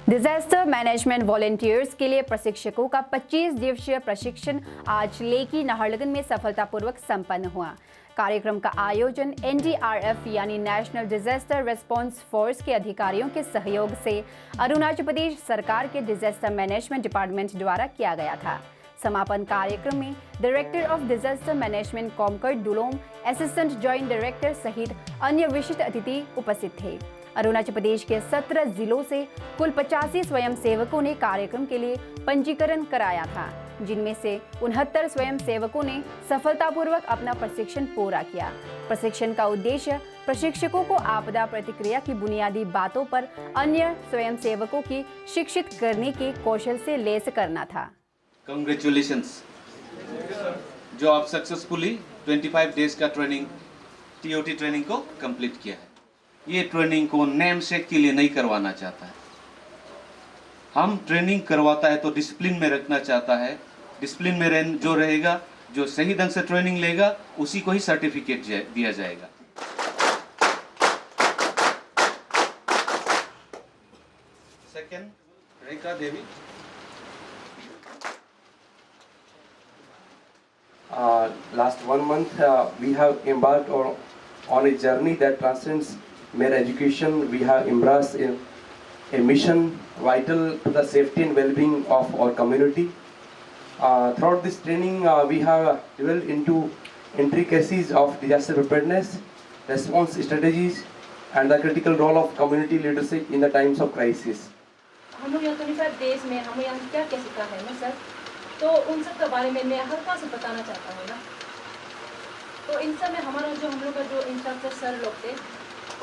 Disaster management volunteers के लिए प्रशिक्षकों का 25 दिवसीय प्रशिक्षण आज लेकी नाहरलगुन में सफलतापूर्वक संपन्न हुआ। कार्यक्रम का आयोजन NDRF यानी नेशनल डिजास्टर रिस्पांस फोर्स के अधिकारियों के सहयोग से अरुणाचल प्रदेश सरकार के डिजास्टर मैनेजमेंट डिपार्टमेंट द्वारा किया गया था। समापन कार्यक्रम में director of disaster management Komkar Dulom, assistant joint director सहित अन्य विशिष्ट अतिथि उपस्थित थे। अरुणाचल प्रदेश के 17 जिलों से कुल 85 स्वयंसेवकों ने कार्यक्रम के लिए पंजीकरण कराया था, जिनमें से 69 स्वयंसेवकों ने सफलतापूर्वक अपना प्रशिक्षण पूरा किया। प्रशिक्षण का उद्देश्य प्रशिक्षकों को आपदा प्रतिक्रिया की बुनियादी बातों पर अन्य स्वयंसेवकों की शिक्षित करने के कौशल से लैस करना था। कंग्रेचुलेशंस जो आप सक्सेसफुली 25 डेज का ट्रेनिंग TOT ट्रेनिंग को कंप्लीट किया है। ये ट्रेनिंग को नेम सेक के लिए नहीं करवाना चाहता है। हम ट्रेनिंग करवाता है तो डिसिप्लिन में रखना चाहता है। डिसिप्लिन में जो रहेगा, जो सही ढंग से ट्रेनिंग लेगा, उसी को ही सर्टिफिकेट दिया जाएगा। Second, Rekha Devi. Last 1 month we have embarked on a journey that transcends mere education. We have embraced a mission vital to the safety and well-being of our community. Throughout this training we have delved into intricacies of disaster preparedness, response strategies and the critical role of community leadership in the times of crisis. हम लोग यहाँ 25 देश में हमें यहाँ क्या क्या सीखा है ना सर, तो उन सब के बारे में मैं हल्का से बताना चाहता हूँ ना। तो इन सब में हमारा जो हम लोग का जो इंस्ट्रक्टर सर लोग थे,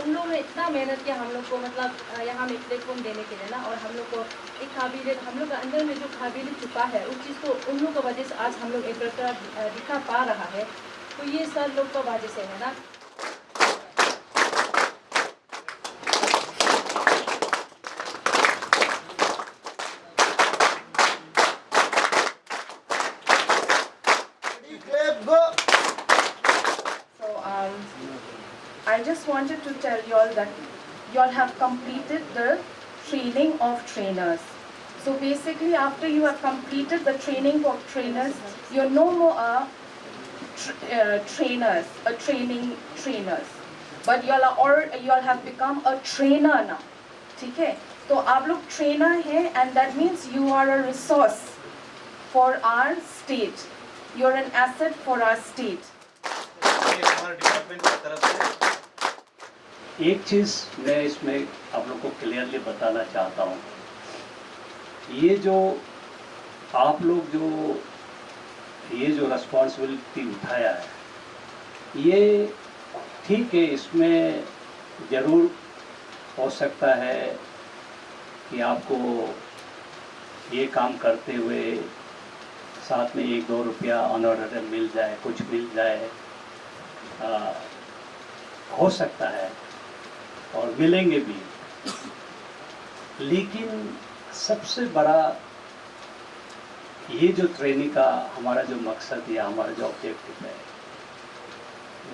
उन लोगों ने इतना मेहनत किया हम लोग को, मतलब यहाँ में प्लेटफॉर्म देने के लिए ना, और हम लोग को एक काबिलियत, हम लोग के अंदर में जो काबिलियत छुपा है उस चीज़ को उन लोग की वजह से आज हम लोग एक प्रकार दिखा पा रहा है। तो ये सर लोग का वजह से है ना। I just wanted to tell you all that you all have completed the training of trainers. So basically after you have completed the training of trainers, you're no more trainers, but you all have become a trainer now. ठीक है? तो आप लोग trainer हैं, and that means you are a resource for our state. You're an asset for our state. हमारे department की तरफ से एक चीज़ मैं इसमें आप लोग को क्लियरली बताना चाहता हूँ। ये जो आप लोग ये जो रिस्पॉन्सिबिलिटी उठाया है, ये ठीक है, इसमें ज़रूर हो सकता है कि आपको ये काम करते हुए साथ में 1-2 रुपया ऑनर मिल जाए, कुछ मिल जाए, हो सकता है और मिलेंगे भी। लेकिन सबसे बड़ा ये जो ट्रेनिंग का हमारा जो मकसद या हमारा जो ऑब्जेक्टिव है,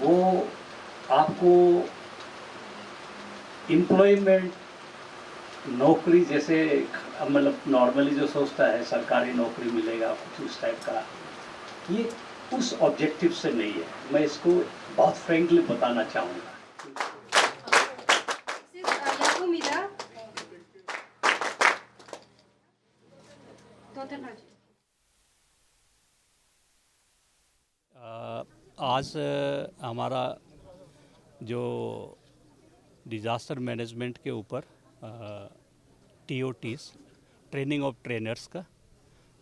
वो आपको एम्प्लॉयमेंट, नौकरी जैसे मतलब नॉर्मली जो सोचता है सरकारी नौकरी मिलेगा कुछ उस टाइप का, ये उस ऑब्जेक्टिव से नहीं है। मैं इसको बहुत फ्रेंकली बताना चाहूँगा। आज हमारा जो डिज़ास्टर मैनेजमेंट के ऊपर TOTs ट्रेनिंग ऑफ ट्रेनर्स का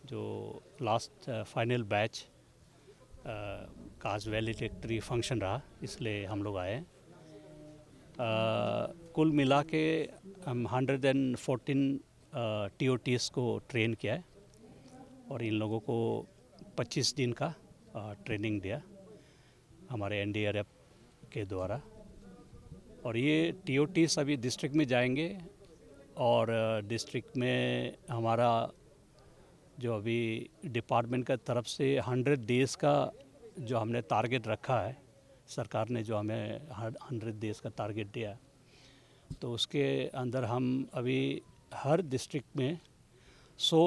जो लास्ट फाइनल बैच का आज वैलिडेटरी फंक्शन रहा, इसलिए हम लोग आए। कुल मिला के हम 114 TOTs को ट्रेन किया है और इन लोगों को 25 दिन का ट्रेनिंग दिया हमारे NDRF के द्वारा। और ये TOTs अभी डिस्ट्रिक्ट में जाएंगे और डिस्ट्रिक्ट में हमारा जो अभी डिपार्टमेंट का तरफ से 100 डेज़ का जो हमने टारगेट रखा है, सरकार ने जो हमें 100 डेज़ का टारगेट दिया, तो उसके अंदर हम अभी हर डिस्ट्रिक्ट में 100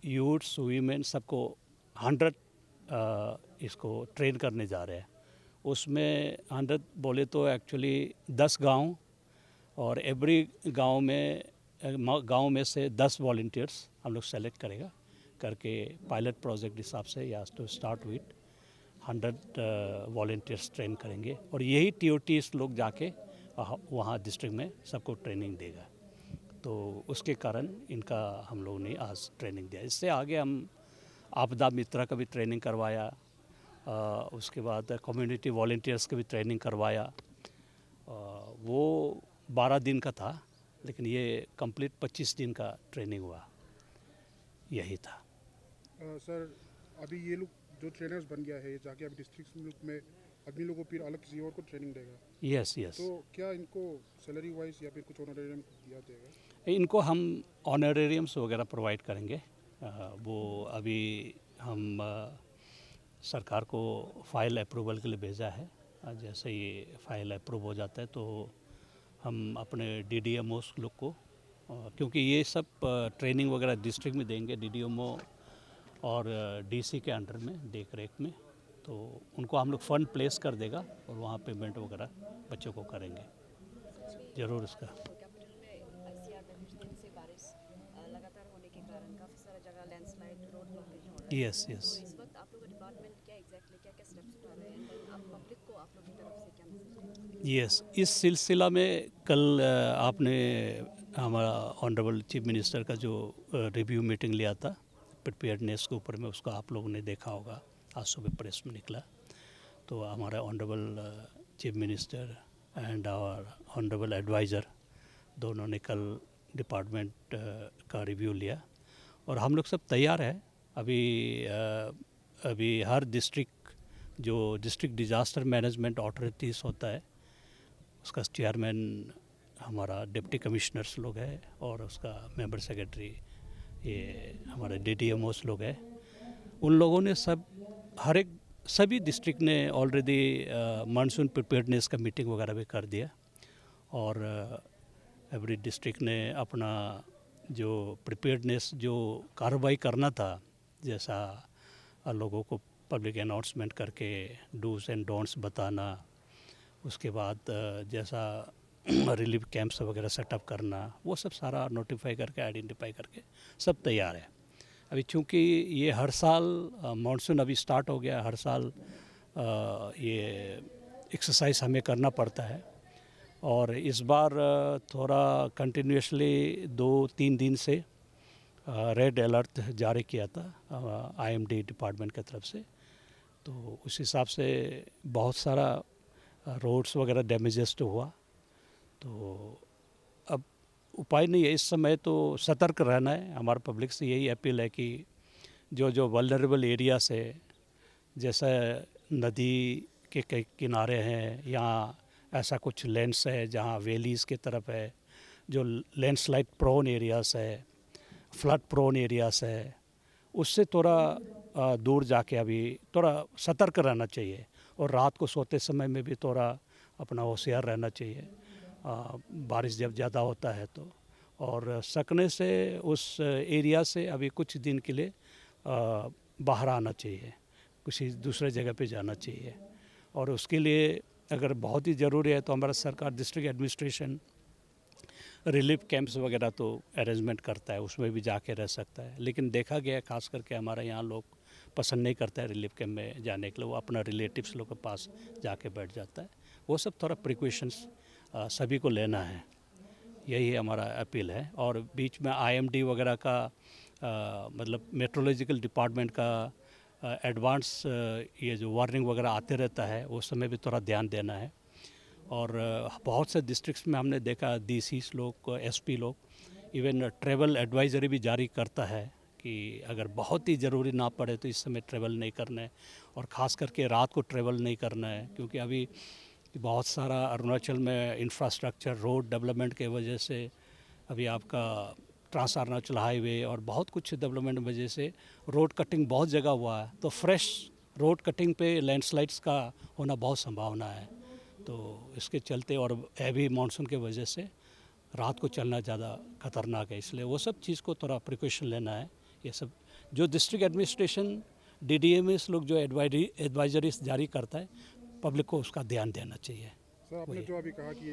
यूथ्स वीमेन सबको 100 इसको ट्रेन करने जा रहे हैं। उसमें 100 बोले तो एक्चुअली 10 गांव और एवरी गांव में से 10 वॉलंटियर्स हम लोग सेलेक्ट करेगा करके पायलट प्रोजेक्ट हिसाब से या to start with 100 volunteers train करेंगे और यही TOTs लोग जाके वहाँ डिस्ट्रिक्ट में सबको ट्रेनिंग देगा। तो उसके कारण इनका हम लोगों ने आज ट्रेनिंग दिया। इससे आगे हम आपदा मित्र का भी ट्रेनिंग करवाया, उसके बाद कम्युनिटी वॉलंटियर्स का भी ट्रेनिंग करवाया। वो 12 दिन का था, लेकिन ये कंप्लीट 25 दिन का ट्रेनिंग हुआ, यही था। सर अभी ये लोग जो ट्रेनर्स बन गया है, जाके अभी डिस्ट्रिक्ट में आदमी लोगों को फिर अलग किसी और को ट्रेनिंग देगा। Yes yes. तो क्या इनको सैलरी वाइज या फिर कुछ ऑनरेरियम दिया जाएगा? इनको हम ऑनरेरियम्स वगैरह प्रोवाइड करेंगे। वो अभी हम सरकार को फाइल अप्रूवल के लिए भेजा है। जैसे ये फाइल अप्रूव हो जाता है तो हम अपने DDMOs लोग को, क्योंकि ये सब ट्रेनिंग वगैरह डिस्ट्रिक्ट में देंगे, DDMO और DC के अंडर में देख रेख में, तो उनको हम लोग फंड प्लेस कर देगा और वहाँ पेमेंट वगैरह बच्चों को करेंगे ज़रूर। इसका कैपिटल में ICR में कुछ दिन से बारिश लगातार होने के कारण काफ़ी सारा जगह लैंडस्लाइड, रोड ब्लॉकेज हो रहा है। Yes yes. तो इस वक्त आप लोग का डिपार्टमेंट क्या एग्जैक्टली क्या क्या स्टेप्स उठा रहे हैं, आप पब्लिक को आप लोग की तरफ से क्या मैसेज देंगे? यस, इस सिलसिला में कल आपने हमारा ऑनरेबल चीफ मिनिस्टर का जो रिव्यू मीटिंग लिया था प्रिपेयर्डनेस के ऊपर में, उसका आप लोगों ने देखा होगा, आज सुबह प्रेस में निकला। तो हमारा honourable chief minister and our honourable advisor दोनों ने कल डिपार्टमेंट का रिव्यू लिया और हम लोग सब तैयार है। अभी हर डिस्ट्रिक्ट जो डिस्ट्रिक्ट डिज़ास्टर मैनेजमेंट अथॉरिटीज़ होता है, उसका चेयरमैन हमारा डिप्टी कमिश्नर्स लोग है और उसका मेंबर सेक्रेटरी ये हमारे DDMOs लोग हैं। उन लोगों ने सभी डिस्ट्रिक्ट ने ऑलरेडी मानसून प्रिपेयर्डनेस का मीटिंग वगैरह भी कर दिया और एवरी डिस्ट्रिक्ट ने अपना जो प्रिपेयर्डनेस जो कार्रवाई करना था, जैसा लोगों को पब्लिक अनाउंसमेंट करके डूज एंड डोंट्स बताना, उसके बाद जैसा रिलीफ कैंप्स वगैरह सेटअप करना, वो सब सारा नोटिफाई करके आइडेंटिफाई करके सब तैयार है। अभी चूँकि ये हर साल मानसून अभी स्टार्ट हो गया, हर साल ये एक्सरसाइज हमें करना पड़ता है और इस बार थोड़ा कंटिन्यूसली 2-3 दिन से रेड अलर्ट जारी किया था IMD डिपार्टमेंट की तरफ से। तो उस हिसाब से बहुत सारा रोड्स वगैरह डैमेजेस तो हुआ। तो अब उपाय नहीं है, इस समय तो सतर्क रहना है। हमारे पब्लिक से यही अपील है कि जो वल्नरेबल एरियास है, जैसे नदी के किनारे हैं या ऐसा कुछ लैंड्स है जहाँ वैलीज़ की तरफ है, जो लैंडस्लाइड प्रोन एरियास है, फ्लड प्रोन एरियास है, उससे थोड़ा दूर जाके अभी थोड़ा सतर्क रहना चाहिए और रात को सोते समय में भी थोड़ा अपना होशियार रहना चाहिए। बारिश जब ज़्यादा होता है तो, और सकने से उस एरिया से अभी कुछ दिन के लिए बाहर आना चाहिए, किसी दूसरे जगह पे जाना चाहिए। और उसके लिए अगर बहुत ही ज़रूरी है तो हमारा सरकार डिस्ट्रिक्ट एडमिनिस्ट्रेशन रिलीफ कैंप्स वगैरह तो अरेंजमेंट करता है, उसमें भी जाके रह सकता है। लेकिन देखा गया खास करके हमारे यहाँ लोग पसंद नहीं करता है रिलीफ कैंप में जाने के लिए, वो अपना रिलेटिव्स लोग के पास जाके बैठ जाता है। वो सब थोड़ा प्रिकॉशंस सभी को लेना है, यही हमारा अपील है। और बीच में IMD वगैरह का मतलब मेट्रोलॉजिकल डिपार्टमेंट का एडवांस ये जो वार्निंग वगैरह आते रहता है, उस समय भी थोड़ा ध्यान देना है। और बहुत से डिस्ट्रिक्ट्स में हमने देखा DCs लोग, SP लोग, इवन ट्रैवल एडवाइजरी भी जारी करता है कि अगर बहुत ही ज़रूरी ना पड़े तो इस समय ट्रैवल नहीं करना है और ख़ास करके रात को ट्रैवल नहीं करना है, क्योंकि अभी बहुत सारा अरुणाचल में इंफ्रास्ट्रक्चर रोड डेवलपमेंट के वजह से अभी आपका ट्रांस अरुणाचल हाईवे और बहुत कुछ डेवलपमेंट की वजह से रोड कटिंग बहुत जगह हुआ है। तो फ्रेश रोड कटिंग पे लैंडस्लाइड्स का होना बहुत संभावना है। तो इसके चलते और हैवी मानसून के वजह से रात को चलना ज़्यादा खतरनाक है, इसलिए वो सब चीज़ को थोड़ा प्रिकॉशन लेना है। ये सब जो डिस्ट्रिक्ट एडमिनिस्ट्रेशन DDMS लोग जो एडवाइजरीज जारी करता है, पब्लिक को उसका ध्यान देना चाहिए। सर आपने जो अभी कहा कि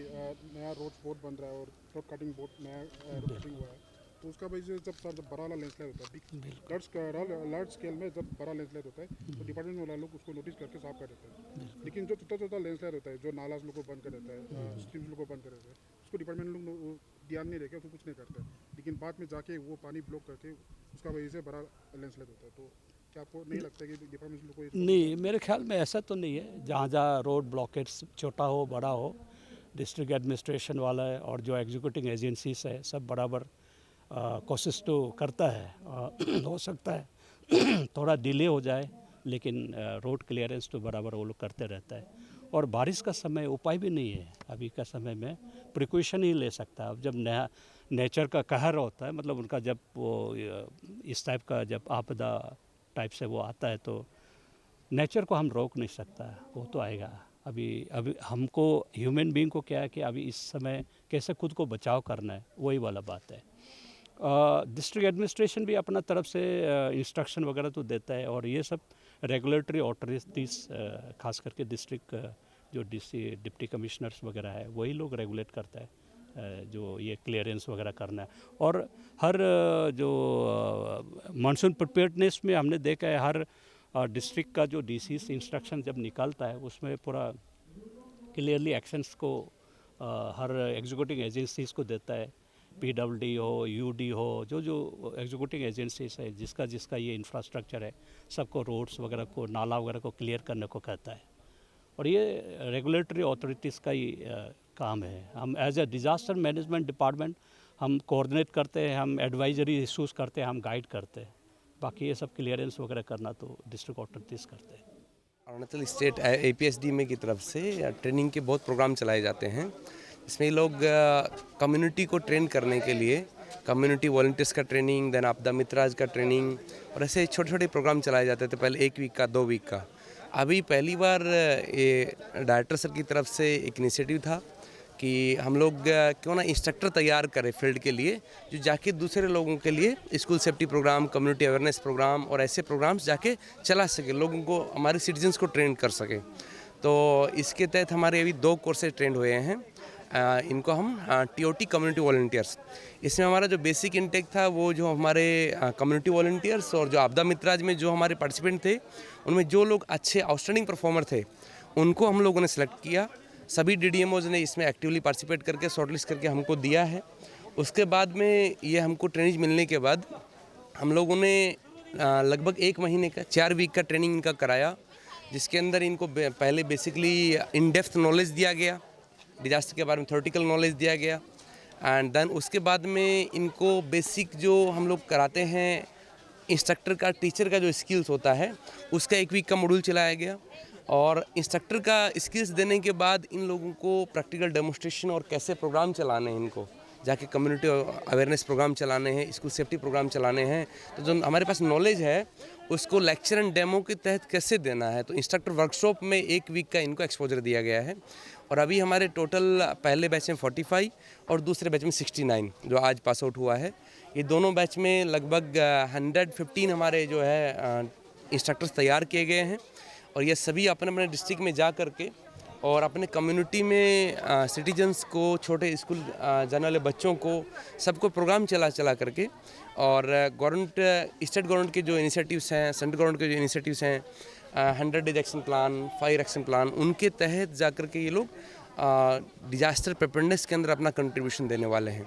नया रोड बोर्ड बन रहा है और रोड कटिंग बोर्ड नया रोड कटिंग हुआ है, तो उसका वजह से जब बड़ा वाला लैंडस्लाइड होता है, लार्ज स्केल में जब बड़ा लैंडस्लाइड होता है तो डिपार्टमेंट वाला लोग उसको नोटिस करके साफ कर देते हैं। लेकिन जो छोटा छोटा लैंडस्लाइड होता है, जो नाला लोग को बंद कर देता है, स्ट्रीम्स लोग को बंद कर देता है, उसको डिपार्टमेंट लोग ध्यान नहीं देके उसको कुछ नहीं करते, लेकिन बाद में जाके वो पानी ब्लॉक करके उसका वजह से बड़ा लैंडस्लाइड होता है। तो क्या आपको नहीं लगता कि डिपार्टमेंट लोग को नहीं, मेरे ख्याल में ऐसा तो नहीं है। जहाँ जहाँ रोड ब्लॉकेज छोटा हो बड़ा हो, डिस्ट्रिक्ट एडमिनिस्ट्रेशन वाला है और जो एग्जीक्यूटिव एजेंसीज है सब बराबर कोशिश तो करता है। हो सकता है थोड़ा डिले हो जाए, लेकिन रोड क्लियरेंस तो बराबर वो लोग करते रहता है। और बारिश का समय उपाय भी नहीं है, अभी का समय में प्रिकॉशन ही ले सकता है। अब जब नेचर का कहर होता है, मतलब उनका जब वो इस टाइप का जब आपदा टाइप से वो आता है, तो नेचर को हम रोक नहीं सकता, वो तो आएगा। अभी हमको ह्यूमन बीइंग को क्या है कि अभी इस समय कैसे खुद को बचाव करना है, वही वाला बात है। डिस्ट्रिक्ट एडमिनिस्ट्रेशन भी अपना तरफ से इंस्ट्रक्शन वगैरह तो देता है, और ये सब रेगुलेटरी ऑथोरिटीज़ खास करके डिस्ट्रिक्ट जो डिप्टी कमिश्नर्स वगैरह है वही लोग रेगुलेट करता है जो ये क्लियरेंस वगैरह करना है। और हर जो मानसून प्रिपेयर्डनेस में हमने देखा है, हर डिस्ट्रिक्ट का जो डीसी इंस्ट्रक्शन जब निकालता है उसमें पूरा क्लियरली एक्शंस को हर एग्जीक्यूटिव एजेंसीज को देता है। PWD हो, UD हो, जो एग्जीक्यूटिव एजेंसीज है, जिसका ये इंफ्रास्ट्रक्चर है, सबको रोड्स वगैरह को, नाला वगैरह को क्लियर करने को कहता है। और ये रेगुलेटरी अथॉरिटीज़ का ही काम है। हम as a disaster management department हम कोऑर्डिनेट करते हैं, हम एडवाइजरी इशूज़ करते हैं, हम गाइड करते हैं। बाकी ये सब क्लियरेंस वगैरह करना तो डिस्ट्रिक्ट अथॉरिटीज़ करते हैं। अरुणाचल स्टेट APSD की तरफ से ट्रेनिंग के बहुत प्रोग्राम चलाए जाते हैं। इसमें लोग कम्युनिटी को ट्रेन करने के लिए कम्युनिटी वॉलंटियर्स का ट्रेनिंग, देन आपदा मित्राज का ट्रेनिंग, और ऐसे छोटे छोटे प्रोग्राम चलाए जाते थे। पहले 1 वीक का, 2 वीक का। अभी पहली बार ये डायरेक्टर सर की तरफ से एक इनिशिएटिव था कि हम लोग क्यों ना इंस्ट्रक्टर तैयार करें फील्ड के लिए, जो जाके दूसरे लोगों के लिए school safety programme, community awareness programme और ऐसे प्रोग्राम्स जाके चला सके, लोगों को, हमारे सिटीजन्स को ट्रेन कर सके। तो इसके तहत हमारे अभी 2 कोर्सेज ट्रेंड हुए हैं। इनको हम TOT कम्युनिटी वॉलंटियर्स, इसमें हमारा जो बेसिक इनटेक था वो जो हमारे कम्युनिटी वॉलंटियर्स और जो आपदा मित्राज में जो हमारे पार्टिसिपेंट थे, उनमें जो लोग अच्छे आउटस्टैंडिंग परफॉर्मर थे उनको हम लोगों ने सेलेक्ट किया। सभी DDMOs ने इसमें एक्टिवली पार्टिसिपेट करके शॉर्टलिस्ट करके हमको दिया है। उसके बाद में ये हमको ट्रेनिंग मिलने के बाद हम लोगों ने लगभग 1 महीने का, 4 वीक का ट्रेनिंग इनका कराया, जिसके अंदर इनको पहले बेसिकली इन डेप्थ नॉलेज दिया गया, डिजास्टर के बारे में थ्योरेटिकल नॉलेज दिया गया, एंड देन उसके बाद में इनको बेसिक जो हम लोग कराते हैं इंस्ट्रक्टर का, टीचर का जो स्किल्स होता है उसका 1 वीक का मॉड्यूल चलाया गया। और इंस्ट्रक्टर का स्किल्स देने के बाद इन लोगों को प्रैक्टिकल डेमोन्स्ट्रेशन और कैसे प्रोग्राम चलाने हैं, इनको जाके कम्युनिटी अवेयरनेस प्रोग्राम चलाने हैं, स्कूल सेफ्टी प्रोग्राम चलाने हैं। तो जो हमारे पास नॉलेज है उसको लेक्चर एंड डेमो के तहत कैसे देना है, तो इंस्ट्रक्टर वर्कशॉप में 1 वीक का इनको एक्सपोजर दिया गया है। और अभी हमारे टोटल पहले बैच में 45 और दूसरे बैच में 69 जो आज पास आउट हुआ है। ये दोनों बैच में लगभग 115 हमारे जो है इंस्ट्रक्टर्स तैयार किए गए हैं। और ये सभी अपने अपने डिस्ट्रिक्ट में जा कर के और अपने कम्युनिटी में सिटीजन्स को, छोटे स्कूल जाने वाले बच्चों को, सबको प्रोग्राम चला करके, और गवर्नमेंट, स्टेट गवर्नमेंट के जो इनिशिएटिव्स हैं, सेंट्रल गवर्नमेंट के जो इनिशिएटिव्स हैं, 100 days action plan, fire action plan, उनके तहत जा कर के ये लोग डिजास्टर प्रिपेयर्डनेस के अंदर अपना कंट्रीब्यूशन देने वाले हैं।